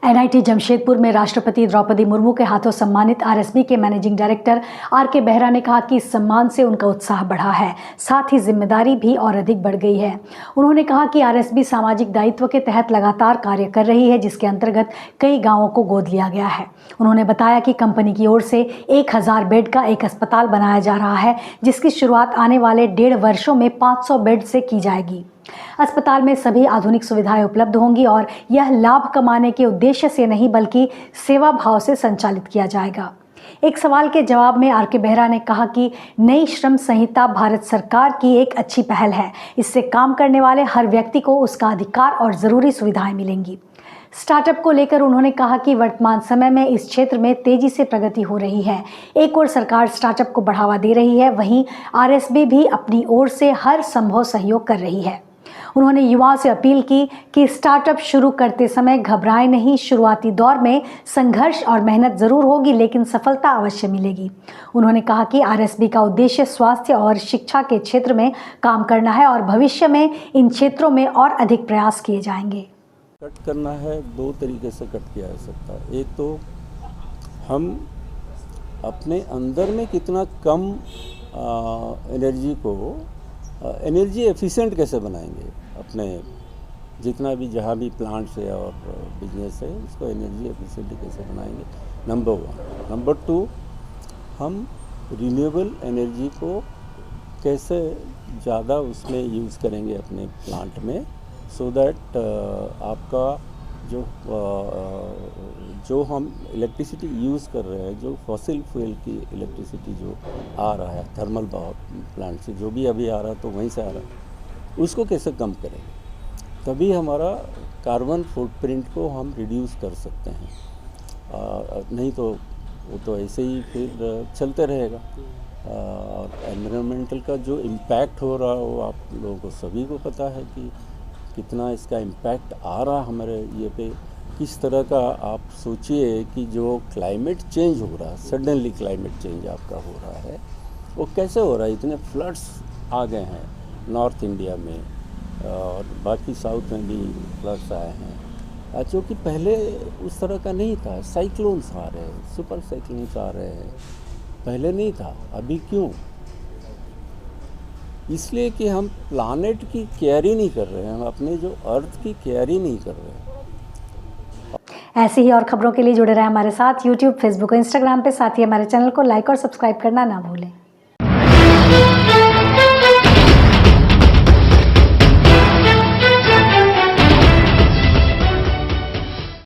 NIT Jamshedpur में राष्ट्रपति द्रौपदी मुर्मू के हाथों सम्मानित आरएसबी के मैनेजिंग डायरेक्टर आर.के. बेहरा ने कहा कि इस सम्मान से उनका उत्साह बढ़ा है, साथ ही जिम्मेदारी भी और अधिक बढ़ गई है। उन्होंने कहा कि आरएसबी सामाजिक दायित्व के तहत लगातार कार्य कर रही है, जिसके अंतर्गत कई गाँवों को गोद लिया गया है। उन्होंने बताया कि कंपनी की ओर से 1000 बेड का एक अस्पताल बनाया जा रहा है, जिसकी शुरुआत आने वाले 1.5 वर्षों में 500 बेड से की जाएगी। अस्पताल में सभी आधुनिक सुविधाएं उपलब्ध होंगी और यह लाभ कमाने के उद्देश्य से नहीं बल्कि सेवा भाव से संचालित किया जाएगा। एक सवाल के जवाब में आर.के. बेहरा ने कहा कि नई श्रम संहिता भारत सरकार की एक अच्छी पहल है। इससे काम करने वाले हर व्यक्ति को उसका अधिकार और ज़रूरी सुविधाएं मिलेंगी। स्टार्टअप को लेकर उन्होंने कहा कि वर्तमान समय में इस क्षेत्र में तेजी से प्रगति हो रही है। एक ओर सरकार स्टार्टअप को बढ़ावा दे रही है, वहीं आरएसबी भी अपनी ओर से हर संभव सहयोग कर रही है। उन्होंने युवाओं से अपील की कि स्टार्टअप शुरू करते समय घबराएं नहीं। शुरुआती दौर में संघर्ष और मेहनत जरूर होगी, लेकिन सफलता अवश्य मिलेगी। उन्होंने कहा कि आरएसबी का उद्देश्य स्वास्थ्य और शिक्षा के क्षेत्र में काम करना है और भविष्य में इन क्षेत्रों में और अधिक प्रयास किए जाएंगे। कट करना है, 2 तरीके से कट किया जा सकता है। एक तो हम अपने अंदर में कितना कम एनर्जी एफिशिएंट कैसे बनाएंगे, अपने जितना भी जहाँ भी प्लांट्स है और बिजनेस है उसको एनर्जी एफिशिएंट कैसे बनाएंगे, नंबर 1। नंबर 2, हम रिन्यूएबल एनर्जी को कैसे ज़्यादा उसमें यूज़ करेंगे अपने प्लांट में, सो दैट आपका जो हम इलेक्ट्रिसिटी यूज़ कर रहे हैं, जो फॉसिल फ्यूल की इलेक्ट्रिसिटी जो आ रहा है थर्मल पावर प्लांट से, जो भी अभी आ रहा है तो वहीं से आ रहा है, उसको कैसे कम करेंगे, तभी हमारा कार्बन फुटप्रिंट को हम रिड्यूस कर सकते हैं। नहीं तो वो तो ऐसे ही फिर चलते रहेगा। और एनवायरमेंटल का जो इम्पैक्ट हो रहा है वो आप लोगों को सभी को पता है कि कितना इसका इम्पैक्ट आ रहा है हमारे ये पे। किस तरह का आप सोचिए कि जो क्लाइमेट चेंज हो रहा है, सडनली क्लाइमेट चेंज आपका हो रहा है, वो कैसे हो रहा है। इतने फ्लड्स आ गए हैं नॉर्थ इंडिया में और बाकी साउथ में भी फ्लड्स आए हैं, जो कि पहले उस तरह का नहीं था। साइक्लोन्स आ रहे हैं, सुपर साइक्लोन्स आ रहे हैं, पहले नहीं था। अभी क्यों? इसलिए कि हम प्लानेट की केयर ही नहीं कर रहे हैं, हम अपने जो अर्थ की केयर ही नहीं कर रहे हैं। ऐसी ही और खबरों के लिए जुड़े रहें हमारे साथ यूट्यूब, फेसबुक और इंस्टाग्राम पे। साथ ही हमारे चैनल को लाइक और सब्सक्राइब करना ना भूलें।